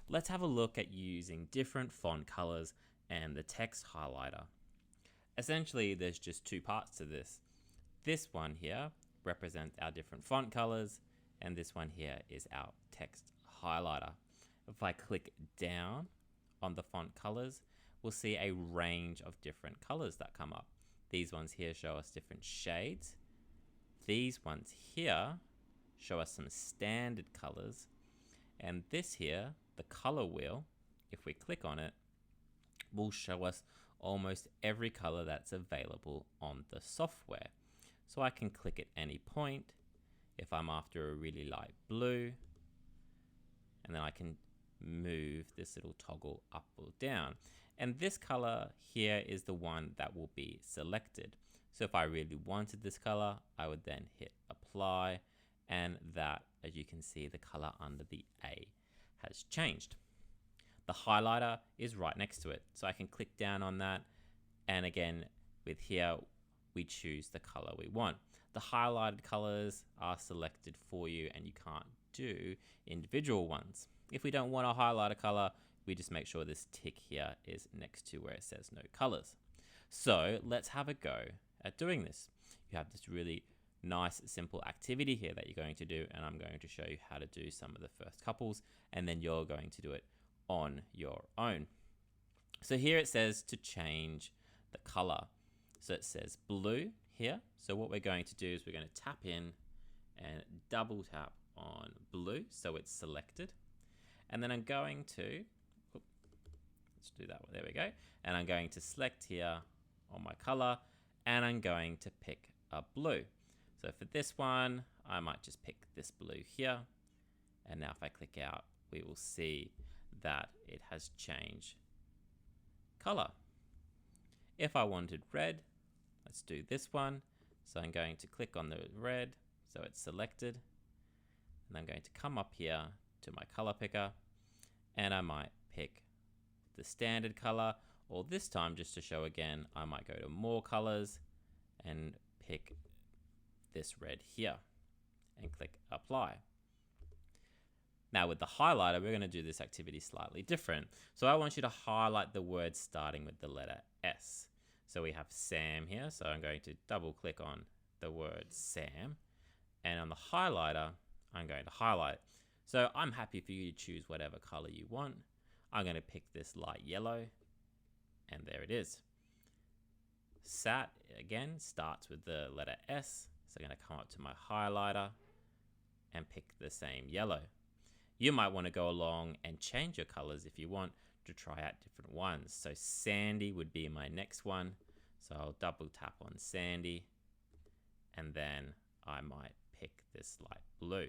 let's have a look at using different font colors and the text highlighter. Essentially, there's just two parts to this. This one here represents our different font colors, and this one here is our text highlighter. If I click down on the font colors, we'll see a range of different colors that come up. These ones here show us different shades. These ones here show us some standard colors. And this here, the color wheel, if we click on it, will show us almost every color that's available on the software. So I can click at any point if I'm after a really light blue, and then I can move this little toggle up or down. And this color here is the one that will be selected. So if I really wanted this color, I would then hit apply, and that, as you can see, the color under the A has changed. The highlighter is right next to it. So I can click down on that, and again, with here, we choose the color we want. The highlighted colors are selected for you, and you can't do individual ones. If we don't want a highlighter color, we just make sure this tick here is next to where it says no colors. So let's have a go at doing this. You have this really nice simple activity here that you're going to do, and I'm going to show you how to do some of the first couples, and then you're going to do it on your own. So here it says to change the color. So it says blue here. So what we're going to do is we're going to tap in and double tap on blue so it's selected. And then I'm going to, let's do that one, there we go. And I'm going to select here on my color, and I'm going to pick a blue. So for this one, I might just pick this blue here. And now if I click out, we will see that it has changed color. If I wanted red, let's do this one. So I'm going to click on the red, so it's selected. And I'm going to come up here to my color picker, and I might pick the standard color, or this time, just to show again, I might go to more colors and pick this red here and click apply. Now with the highlighter, we're going to do this activity slightly different. So I want you to highlight the word starting with the letter S. So we have Sam here. So I'm going to double click on the word Sam, and on the highlighter, I'm going to highlight. So I'm happy for you to choose whatever color you want. I'm going to pick this light yellow, and there it is. Sat, again, starts with the letter S. So I'm going to come up to my highlighter and pick the same yellow. You might want to go along and change your colors if you want to try out different ones. So sandy would be my next one. So I'll double tap on sandy, and then I might pick this light blue.